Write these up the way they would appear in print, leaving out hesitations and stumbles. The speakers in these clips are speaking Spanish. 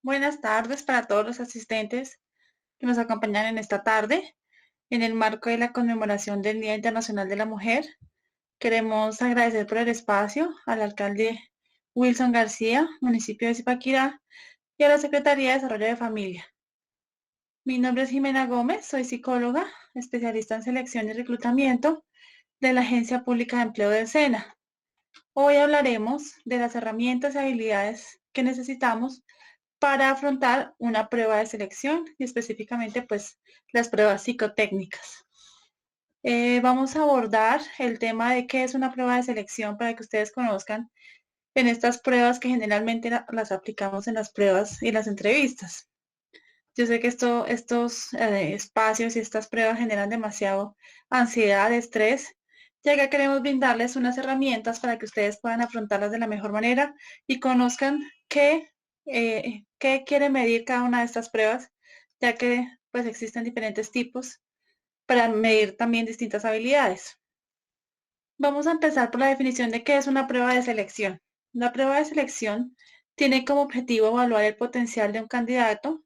Buenas tardes para todos los asistentes que nos acompañan en esta tarde. En el marco de la conmemoración del Día Internacional de la Mujer, queremos agradecer por el espacio al alcalde Wilson García, municipio de Zipaquirá, y a la Secretaría de Desarrollo de Familia. Mi nombre es Jimena Gómez, soy psicóloga, especialista en selección y reclutamiento de la Agencia Pública de Empleo del SENA. Hoy hablaremos de las herramientas y habilidades que necesitamos para afrontar una prueba de selección y específicamente pues las pruebas psicotécnicas. Vamos a abordar el tema de qué es una prueba de selección para que ustedes conozcan en estas pruebas que generalmente las aplicamos en las pruebas y las entrevistas. Yo sé que estos espacios y estas pruebas generan demasiado ansiedad, estrés, ya que queremos brindarles unas herramientas para que ustedes puedan afrontarlas de la mejor manera y conozcan qué quiere medir cada una de estas pruebas, ya que pues existen diferentes tipos para medir también distintas habilidades. Vamos a empezar por la definición de qué es una prueba de selección. La prueba de selección tiene como objetivo evaluar el potencial de un candidato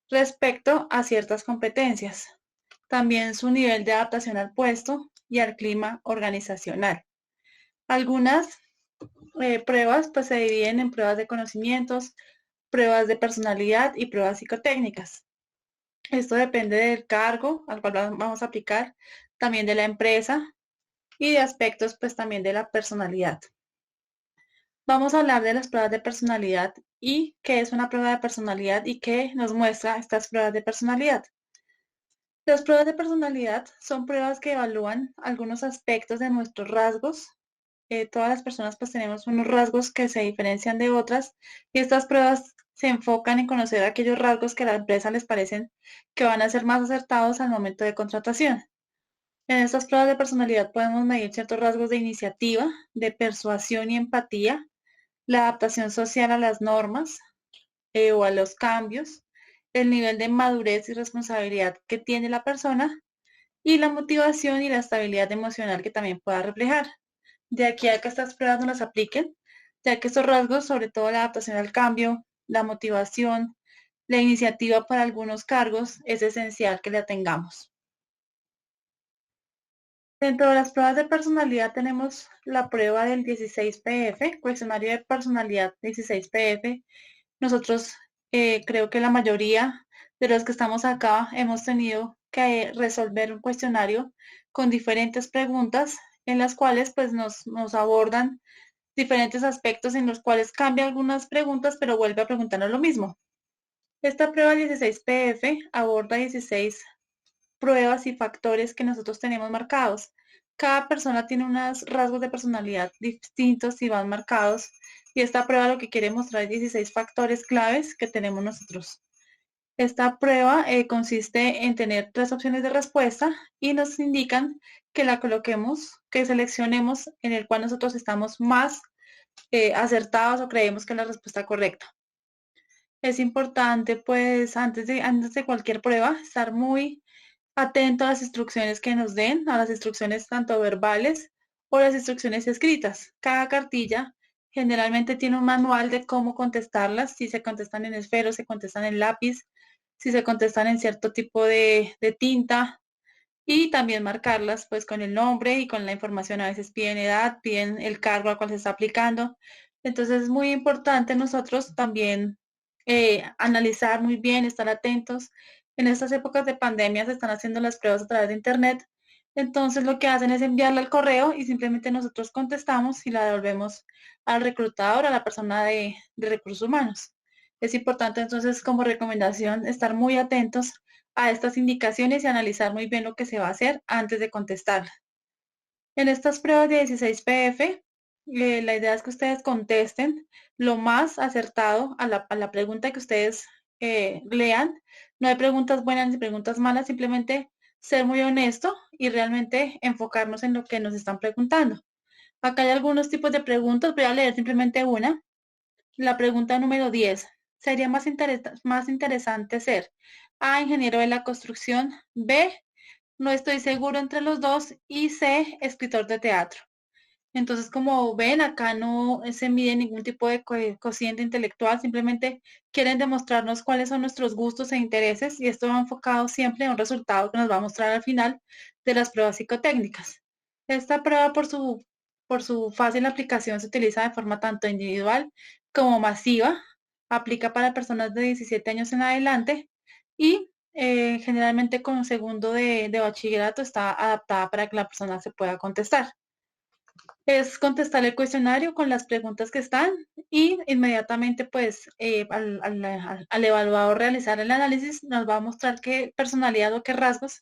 respecto a ciertas competencias, también su nivel de adaptación al puesto y al clima organizacional. Algunas pruebas pues se dividen en pruebas de conocimientos, pruebas de personalidad y pruebas psicotécnicas. Esto depende del cargo al cual vamos a aplicar, también de la empresa y de aspectos pues también de la personalidad. Vamos a hablar de las pruebas de personalidad y qué es una prueba de personalidad y qué nos muestra estas pruebas de personalidad. Las pruebas de personalidad son pruebas que evalúan algunos aspectos de nuestros rasgos. Todas las personas pues tenemos unos rasgos que se diferencian de otras y estas pruebas se enfocan en conocer aquellos rasgos que a la empresa les parecen que van a ser más acertados al momento de contratación. En estas pruebas de personalidad podemos medir ciertos rasgos de iniciativa, de persuasión y empatía, la adaptación social a las normas o a los cambios, el nivel de madurez y responsabilidad que tiene la persona y la motivación y la estabilidad emocional que también pueda reflejar. De aquí a que estas pruebas no las apliquen, ya que estos rasgos, sobre todo la adaptación al cambio, la motivación, la iniciativa para algunos cargos, es esencial que la tengamos. Dentro de las pruebas de personalidad tenemos la prueba del 16PF, cuestionario de personalidad 16PF. Nosotros creo que la mayoría de los que estamos acá hemos tenido que resolver un cuestionario con diferentes preguntas en las cuales pues nos abordan diferentes aspectos en los cuales cambia algunas preguntas pero vuelve a preguntarnos lo mismo. Esta prueba 16PF aborda 16 pruebas y factores que nosotros tenemos marcados. Cada persona tiene unos rasgos de personalidad distintos y van marcados. Y esta prueba lo que quiere mostrar es 16 factores claves que tenemos nosotros. Esta prueba consiste en tener tres opciones de respuesta y nos indican que la coloquemos, que seleccionemos en el cual nosotros estamos más acertados o creemos que es la respuesta correcta. Es importante, pues, antes de cualquier prueba, estar muy atento a las instrucciones que nos den, a las instrucciones tanto verbales o las instrucciones escritas. Cada cartilla generalmente tiene un manual de cómo contestarlas, si se contestan en esfero, se contestan en lápiz, si se contestan en cierto tipo de tinta y también marcarlas pues con el nombre y con la información. A veces piden edad, piden el cargo al cual se está aplicando. Entonces es muy importante nosotros también analizar muy bien, estar atentos. En estas épocas de pandemia se están haciendo las pruebas a través de internet. Entonces lo que hacen es enviarla al correo y simplemente nosotros contestamos y la devolvemos al reclutador, a la persona de recursos humanos. Es importante entonces como recomendación estar muy atentos a estas indicaciones y analizar muy bien lo que se va a hacer antes de contestar. En estas pruebas de 16PF, la idea es que ustedes contesten lo más acertado a la pregunta que ustedes lean. No hay preguntas buenas ni preguntas malas, simplemente ser muy honesto y realmente enfocarnos en lo que nos están preguntando. Acá hay algunos tipos de preguntas, voy a leer simplemente una. La pregunta número 10. Sería más interesante ser A, ingeniero de la construcción, B, no estoy seguro entre los dos y C, escritor de teatro. Entonces, como ven, acá no se mide ningún tipo de cociente intelectual, simplemente quieren demostrarnos cuáles son nuestros gustos e intereses y esto va enfocado siempre a un resultado que nos va a mostrar al final de las pruebas psicotécnicas. Esta prueba por su fácil aplicación se utiliza de forma tanto individual como masiva, aplica para personas de 17 años en adelante y generalmente con un segundo de bachillerato está adaptada para que la persona se pueda contestar. Es contestar el cuestionario con las preguntas que están y inmediatamente pues al evaluador realizar el análisis nos va a mostrar qué personalidad o qué rasgos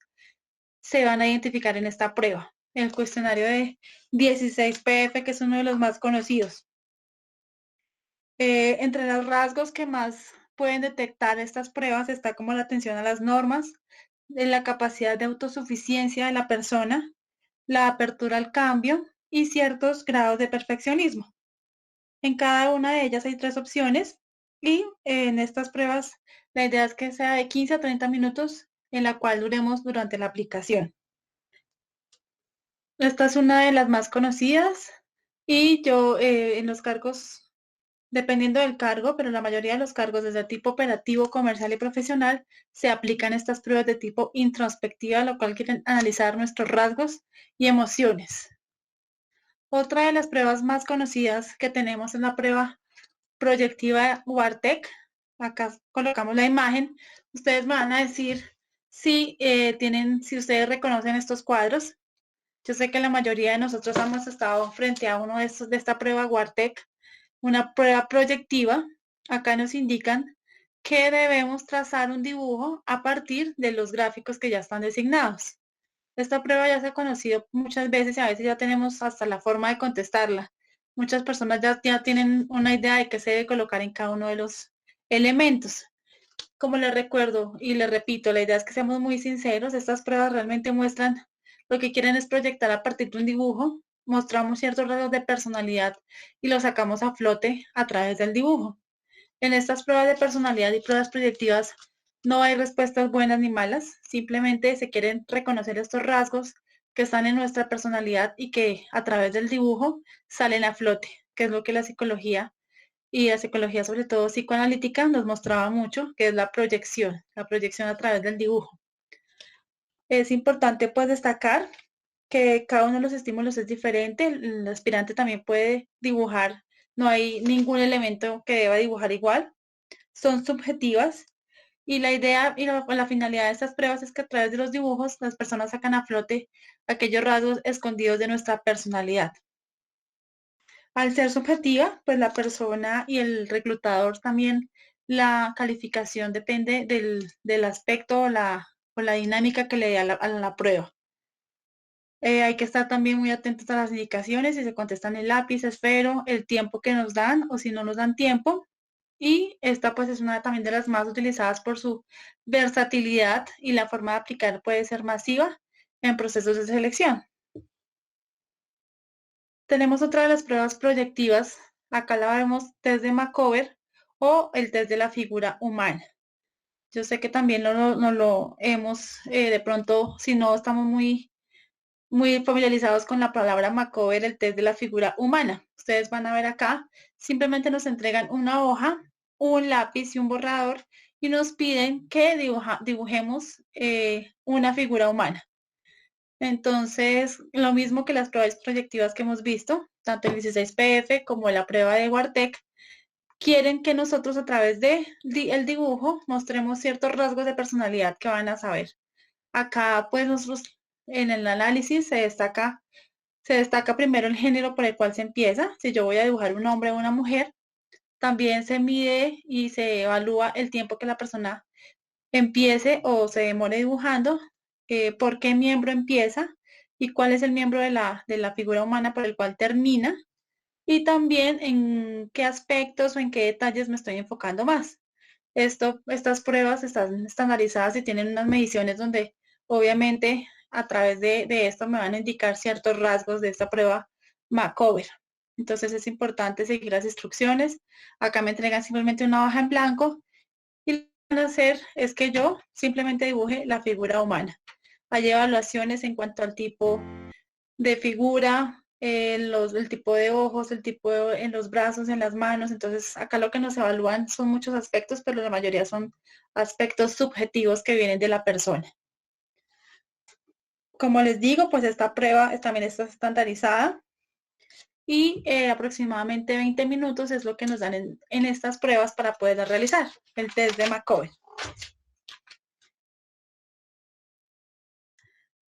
se van a identificar en esta prueba. El cuestionario de 16 PF, que es uno de los más conocidos. Entre los rasgos que más pueden detectar estas pruebas está como la atención a las normas, de la capacidad de autosuficiencia de la persona, la apertura al cambio y ciertos grados de perfeccionismo. En cada una de ellas hay 3 opciones y en estas pruebas la idea es que sea de 15 a 30 minutos en la cual duremos durante la aplicación. Esta es una de las más conocidas y yo en los cargos, dependiendo del cargo, pero la mayoría de los cargos desde tipo operativo, comercial y profesional, se aplican estas pruebas de tipo introspectiva, lo cual quieren analizar nuestros rasgos y emociones. Otra de las pruebas más conocidas que tenemos es la prueba proyectiva Wartec. Acá colocamos la imagen. Ustedes me van a decir si si ustedes reconocen estos cuadros. Yo sé que la mayoría de nosotros hemos estado frente a uno de estos, de esta prueba Wartec, una prueba proyectiva. Acá nos indican que debemos trazar un dibujo a partir de los gráficos que ya están designados. Esta prueba ya se ha conocido muchas veces y a veces ya tenemos hasta la forma de contestarla. Muchas personas ya tienen una idea de qué se debe colocar en cada uno de los elementos. Como les recuerdo y les repito, la idea es que seamos muy sinceros. Estas pruebas realmente muestran lo que quieren es proyectar a partir de un dibujo. Mostramos ciertos rasgos de personalidad y los sacamos a flote a través del dibujo. En estas pruebas de personalidad y pruebas proyectivas no hay respuestas buenas ni malas, simplemente se quieren reconocer estos rasgos que están en nuestra personalidad y que a través del dibujo salen a flote, que es lo que la psicología y la psicología sobre todo psicoanalítica nos mostraba mucho, que es la proyección a través del dibujo. Es importante pues destacar que cada uno de los estímulos es diferente, el aspirante también puede dibujar, no hay ningún elemento que deba dibujar igual, son subjetivas y la idea y la finalidad de estas pruebas es que a través de los dibujos las personas sacan a flote aquellos rasgos escondidos de nuestra personalidad. Al ser subjetiva, pues la persona y el reclutador también la calificación depende del aspecto o la dinámica que le dé a la prueba. Hay que estar también muy atentos a las indicaciones, si se contestan el lápiz, esfero, el tiempo que nos dan o si no nos dan tiempo. Y esta pues es una también de las más utilizadas por su versatilidad y la forma de aplicar puede ser masiva en procesos de selección. Tenemos otra de las pruebas proyectivas, acá la vemos test de Macover o el test de la figura humana. Yo sé que también no lo hemos, de pronto, si no estamos muy familiarizados con la palabra Macover, el test de la figura humana. Ustedes van a ver acá, simplemente nos entregan una hoja, un lápiz y un borrador y nos piden que dibujemos una figura humana. Entonces, lo mismo que las pruebas proyectivas que hemos visto, tanto el 16PF como la prueba de Wartec, quieren que nosotros a través de el dibujo mostremos ciertos rasgos de personalidad que van a saber. Acá, pues nosotros en el análisis se destaca primero el género por el cual se empieza. Si yo voy a dibujar un hombre o una mujer, también se mide y se evalúa el tiempo que la persona empiece o se demore dibujando, por qué miembro empieza y cuál es el miembro de la figura humana por el cual termina y también en qué aspectos o en qué detalles me estoy enfocando más. Estas pruebas están estandarizadas y tienen unas mediciones donde obviamente a través de esto me van a indicar ciertos rasgos de esta prueba Macover. Entonces es importante seguir las instrucciones. Acá me entregan simplemente una hoja en blanco y lo que van a hacer es que yo simplemente dibuje la figura humana. Hay evaluaciones en cuanto al tipo de figura, el tipo de ojos, en los brazos, en las manos. Entonces, acá lo que nos evalúan son muchos aspectos, pero la mayoría son aspectos subjetivos que vienen de la persona. Como les digo, pues esta prueba también está estandarizada y aproximadamente 20 minutos es lo que nos dan en estas pruebas para poderla realizar, el test de McCoy.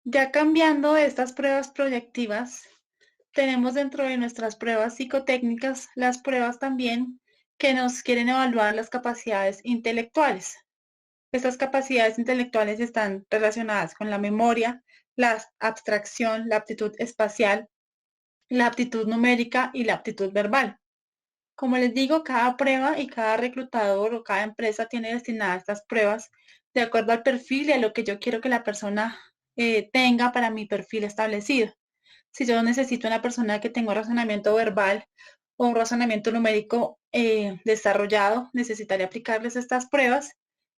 Ya cambiando de estas pruebas proyectivas, tenemos dentro de nuestras pruebas psicotécnicas las pruebas también que nos quieren evaluar las capacidades intelectuales. Estas capacidades intelectuales están relacionadas con la memoria, la abstracción, la aptitud espacial, la aptitud numérica y la aptitud verbal. Como les digo, cada prueba y cada reclutador o cada empresa tiene destinadas estas pruebas de acuerdo al perfil y a lo que yo quiero que la persona tenga para mi perfil establecido. Si yo necesito una persona que tenga un razonamiento verbal o un razonamiento numérico desarrollado, necesitaré aplicarles estas pruebas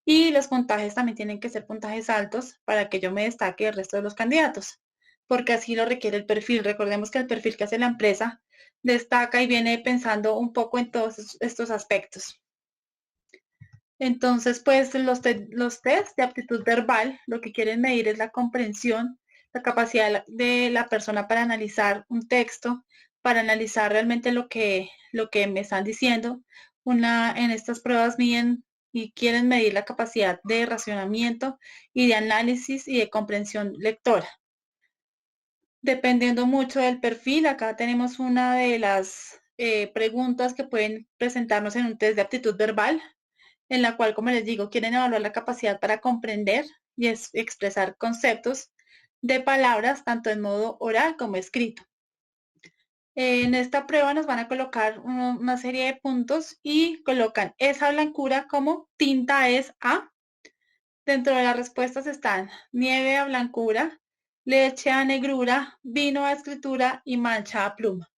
y los puntajes también tienen que ser puntajes altos para que yo me destaque del resto de los candidatos, porque así lo requiere el perfil. Recordemos que el perfil que hace la empresa destaca y viene pensando un poco en todos estos aspectos. Entonces, pues los test de aptitud verbal lo que quieren medir es la comprensión, la capacidad de la persona para analizar un texto, para analizar realmente lo que me están diciendo. En estas pruebas miden y quieren medir la capacidad de racionamiento y de análisis y de comprensión lectora. Dependiendo mucho del perfil, acá tenemos una de las preguntas que pueden presentarnos en un test de aptitud verbal, en la cual, como les digo, quieren evaluar la capacidad para comprender y expresar conceptos de palabras, tanto en modo oral como escrito. En esta prueba nos van a colocar una serie de puntos y colocan esa blancura como tinta es a. Dentro de las respuestas están nieve a blancura, leche a negrura, vino a escritura y mancha a pluma.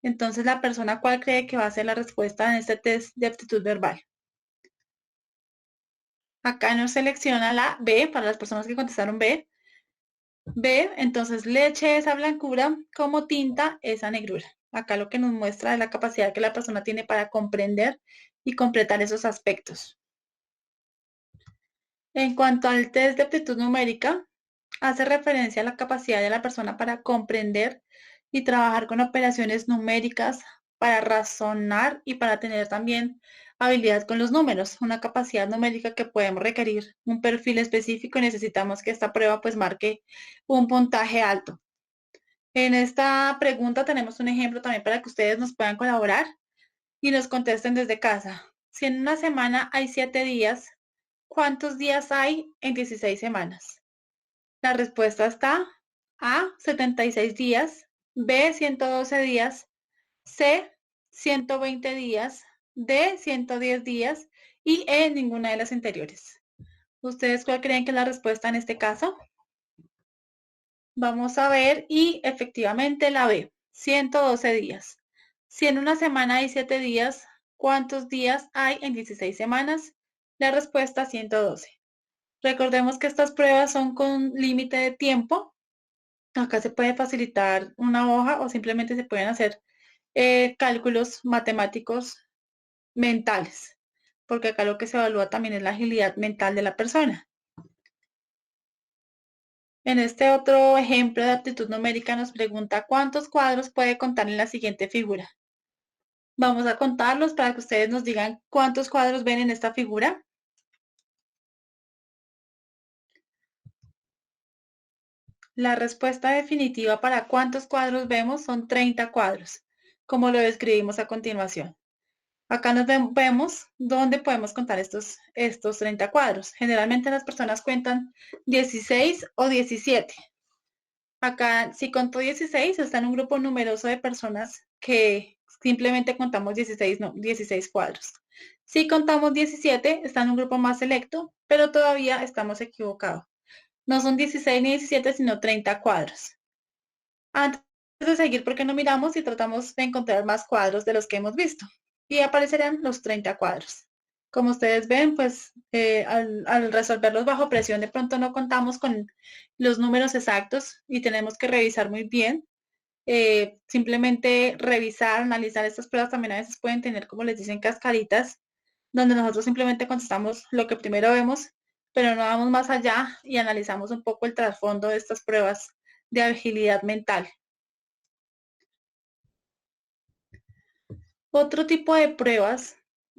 Entonces, la persona, ¿cuál cree que va a ser la respuesta en este test de aptitud verbal? Acá nos selecciona la B para las personas que contestaron B. B, entonces leche esa blancura, como tinta esa negrura. Acá lo que nos muestra es la capacidad que la persona tiene para comprender y completar esos aspectos. En cuanto al test de aptitud numérica, hace referencia a la capacidad de la persona para comprender y trabajar con operaciones numéricas, para razonar y para tener también habilidad con los números, una capacidad numérica que podemos requerir un perfil específico y necesitamos que esta prueba pues marque un puntaje alto. En esta pregunta tenemos un ejemplo también para que ustedes nos puedan colaborar y nos contesten desde casa. Si en una semana hay 7 días, ¿cuántos días hay en 16 semanas? La respuesta está A, 76 días, B, 112 días, C, 120 días, D, 110 días y E, ninguna de las anteriores. ¿Ustedes cuál creen que es la respuesta en este caso? Vamos a ver y efectivamente la B, 112 días. Si en una semana hay 7 días, ¿cuántos días hay en 16 semanas? La respuesta 112. Recordemos que estas pruebas son con límite de tiempo. Acá se puede facilitar una hoja o simplemente se pueden hacer cálculos matemáticos mentales, porque acá lo que se evalúa también es la agilidad mental de la persona. En este otro ejemplo de aptitud numérica nos pregunta cuántos cuadros puede contar en la siguiente figura. Vamos a contarlos para que ustedes nos digan cuántos cuadros ven en esta figura. La respuesta definitiva para cuántos cuadros vemos son 30 cuadros, como lo describimos a continuación. Acá nos vemos dónde podemos contar estos 30 cuadros. Generalmente las personas cuentan 16 o 17. Acá, si contó 16, está en un grupo numeroso de personas que simplemente contamos 16, no, 16 cuadros. Si contamos 17, está en un grupo más selecto, pero todavía estamos equivocados. No son 16 ni 17, sino 30 cuadros. Antes de seguir, ¿por qué no miramos y tratamos de encontrar más cuadros de los que hemos visto? Y aparecerán los 30 cuadros. Como ustedes ven, pues al resolverlos bajo presión, de pronto no contamos con los números exactos y tenemos que revisar muy bien simplemente revisar, analizar estas pruebas también a veces pueden tener, como les dicen, cascaritas, donde nosotros simplemente contestamos lo que primero vemos, pero no vamos más allá y analizamos un poco el trasfondo de estas pruebas de agilidad mental. Otro tipo de pruebas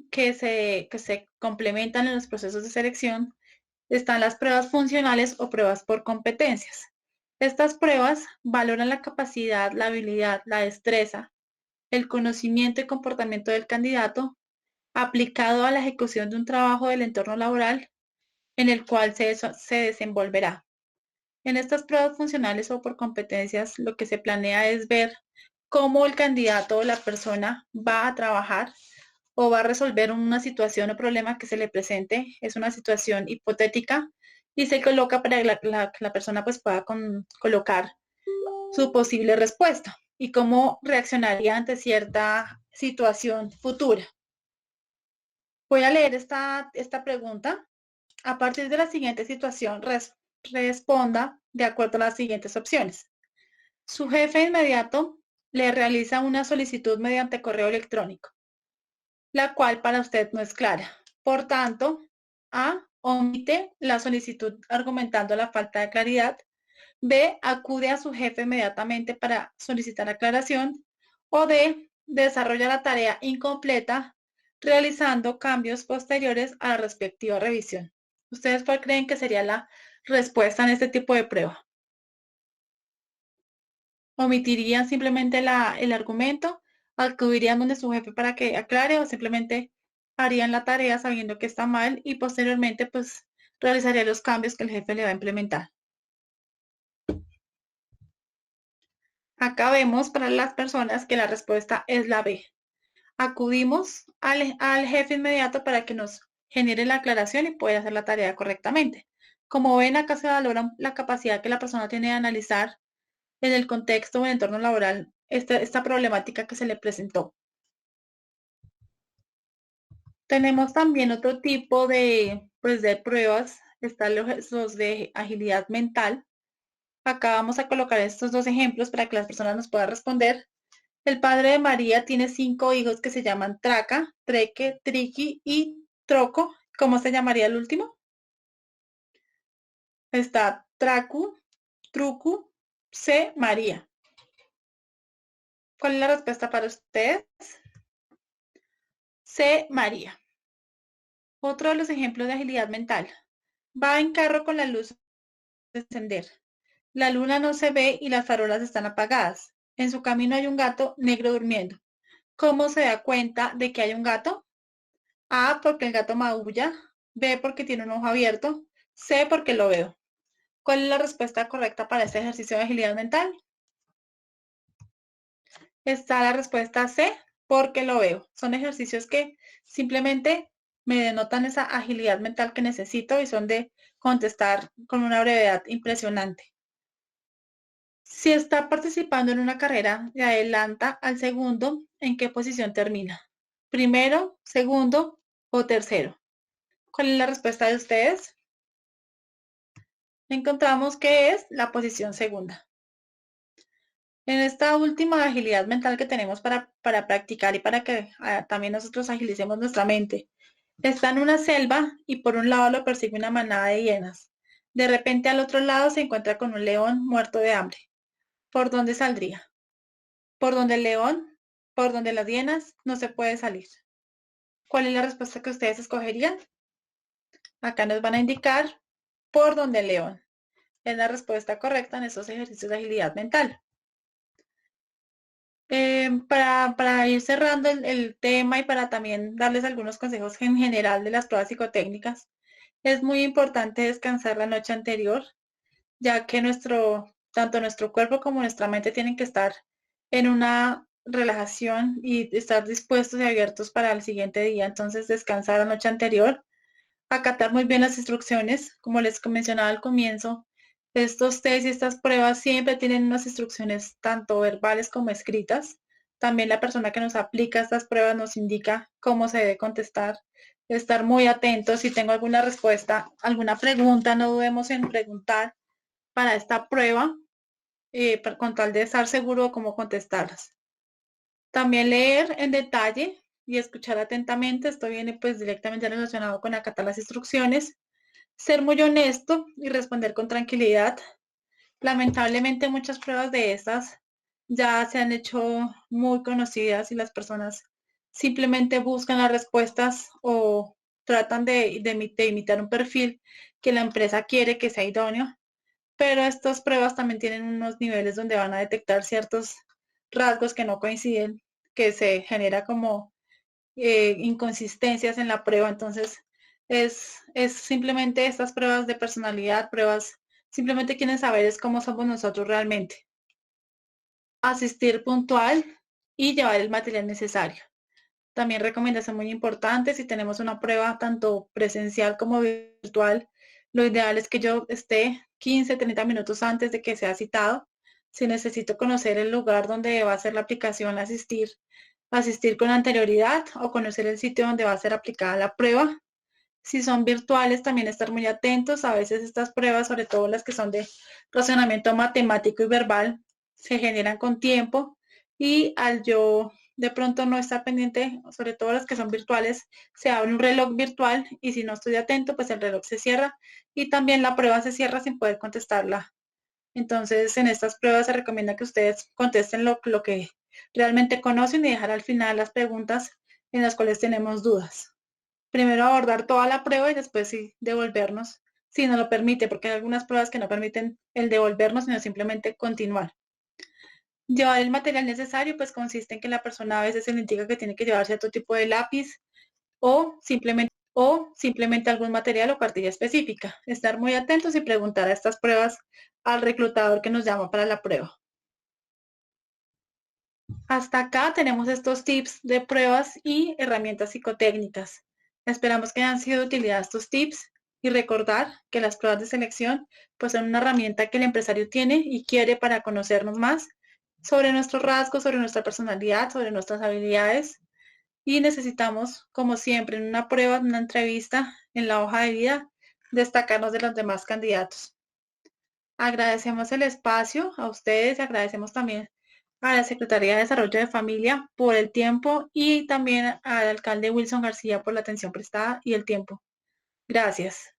que se complementan en los procesos de selección están las pruebas funcionales o pruebas por competencias. Estas pruebas valoran la capacidad, la habilidad, la destreza, el conocimiento y comportamiento del candidato aplicado a la ejecución de un trabajo del entorno laboral en el cual se desenvolverá. En estas pruebas funcionales o por competencias, lo que se planea es ver cómo el candidato o la persona va a trabajar o va a resolver una situación o problema que se le presente. Es una situación hipotética y se coloca para que la persona pues pueda colocar su posible respuesta y cómo reaccionaría ante cierta situación futura. Voy a leer esta pregunta. A partir de la siguiente situación, responda de acuerdo a las siguientes opciones. Su jefe inmediato le realiza una solicitud mediante correo electrónico, la cual para usted no es clara. Por tanto, A, omite la solicitud argumentando la falta de claridad. B, acude a su jefe inmediatamente para solicitar aclaración. O D, desarrolla la tarea incompleta realizando cambios posteriores a la respectiva revisión. ¿Ustedes cuál creen que sería la respuesta en este tipo de prueba? ¿Omitirían simplemente el argumento? ¿Acudirían donde su jefe para que aclare o simplemente harían la tarea sabiendo que está mal y posteriormente pues realizarían los cambios que el jefe le va a implementar? Acá vemos para las personas que la respuesta es la B. Acudimos al jefe inmediato para que nos genere la aclaración y pueda hacer la tarea correctamente. Como ven, acá se valora la capacidad que la persona tiene de analizar en el contexto o en el entorno laboral esta problemática que se le presentó. Tenemos también otro tipo de pruebas, están los de agilidad mental. Acá vamos a colocar estos dos ejemplos para que las personas nos puedan responder. El padre de María tiene 5 hijos que se llaman Traca, Treque, Triqui y Troco. ¿Cómo se llamaría el último? Está Tracu, Trucu, C, María. ¿Cuál es la respuesta para ustedes? C, María. Otro de los ejemplos de agilidad mental. Va en carro con la luz de encender. La luna no se ve y las farolas están apagadas. En su camino hay un gato negro durmiendo. ¿Cómo se da cuenta de que hay un gato? A, porque el gato maulla. B, porque tiene un ojo abierto. C, porque lo veo. ¿Cuál es la respuesta correcta para este ejercicio de agilidad mental? Está la respuesta C, porque lo veo. Son ejercicios que simplemente me denotan esa agilidad mental que necesito y son de contestar con una brevedad impresionante. Si está participando en una carrera y adelanta al segundo, ¿en qué posición termina? ¿Primero, segundo o tercero? ¿Cuál es la respuesta de ustedes? Encontramos que es la posición segunda. En esta última agilidad mental que tenemos para practicar y para que también nosotros agilicemos nuestra mente, está en una selva y por un lado lo persigue una manada de hienas. De repente al otro lado se encuentra con un león muerto de hambre. ¿Por dónde saldría? ¿Por donde el león? ¿Por donde las hienas? No se puede salir. ¿Cuál es la respuesta que ustedes escogerían? Acá nos van a indicar por donde el león. Es la respuesta correcta en estos ejercicios de agilidad mental. Para ir cerrando el tema y para también darles algunos consejos en general de las pruebas psicotécnicas, es muy importante descansar la noche anterior, ya que tanto nuestro cuerpo como nuestra mente tienen que estar en una relajación y estar dispuestos y abiertos para el siguiente día. Entonces, descansar la noche anterior, acatar muy bien las instrucciones, como les mencionaba al comienzo. Estos test y estas pruebas siempre tienen unas instrucciones tanto verbales como escritas. También la persona que nos aplica estas pruebas nos indica cómo se debe contestar. Estar muy atentos. Si tengo alguna respuesta, alguna pregunta, no dudemos en preguntar para esta prueba. con tal de estar seguro de cómo contestarlas. También leer en detalle y escuchar atentamente, esto viene pues directamente relacionado con acatar las instrucciones, ser muy honesto y responder con tranquilidad. Lamentablemente muchas pruebas de estas ya se han hecho muy conocidas y las personas simplemente buscan las respuestas o tratan de imitar un perfil que la empresa quiere que sea idóneo, pero estas pruebas también tienen unos niveles donde van a detectar ciertos rasgos que no coinciden, que se genera como inconsistencias en la prueba. Entonces, es simplemente estas pruebas de personalidad, pruebas, simplemente quieren saber es cómo somos nosotros realmente. Asistir puntual y llevar el material necesario. También recomendación muy importante, si tenemos una prueba tanto presencial como virtual, lo ideal es que yo esté 15, 30 minutos antes de que sea citado. Si necesito conocer el lugar donde va a ser la aplicación, asistir con anterioridad o conocer el sitio donde va a ser aplicada la prueba. Si son virtuales, también estar muy atentos. A veces estas pruebas, sobre todo las que son de razonamiento matemático y verbal, se generan con tiempo y al yo de pronto no estar pendiente, sobre todo las que son virtuales, se abre un reloj virtual y si no estoy atento, pues el reloj se cierra y también la prueba se cierra sin poder contestarla. Entonces, en estas pruebas se recomienda que ustedes contesten lo que realmente conocen y dejar al final las preguntas en las cuales tenemos dudas. Primero abordar toda la prueba y después sí devolvernos, si no lo permite, porque hay algunas pruebas que no permiten el devolvernos, sino simplemente continuar. Llevar el material necesario, pues consiste en que la persona a veces se le indica que tiene que llevar cierto tipo de lápiz o simplemente algún material o cartilla específica. Estar muy atentos y preguntar a estas pruebas al reclutador que nos llama para la prueba. Hasta acá tenemos estos tips de pruebas y herramientas psicotécnicas. Esperamos que hayan sido de utilidad estos tips y recordar que las pruebas de selección pues son una herramienta que el empresario tiene y quiere para conocernos más sobre nuestros rasgos, sobre nuestra personalidad, sobre nuestras habilidades y necesitamos, como siempre, en una prueba, en una entrevista, en la hoja de vida, destacarnos de los demás candidatos. Agradecemos el espacio a ustedes, agradecemos también a la Secretaría de Desarrollo de Familia por el tiempo y también al alcalde Wilson García por la atención prestada y el tiempo. Gracias.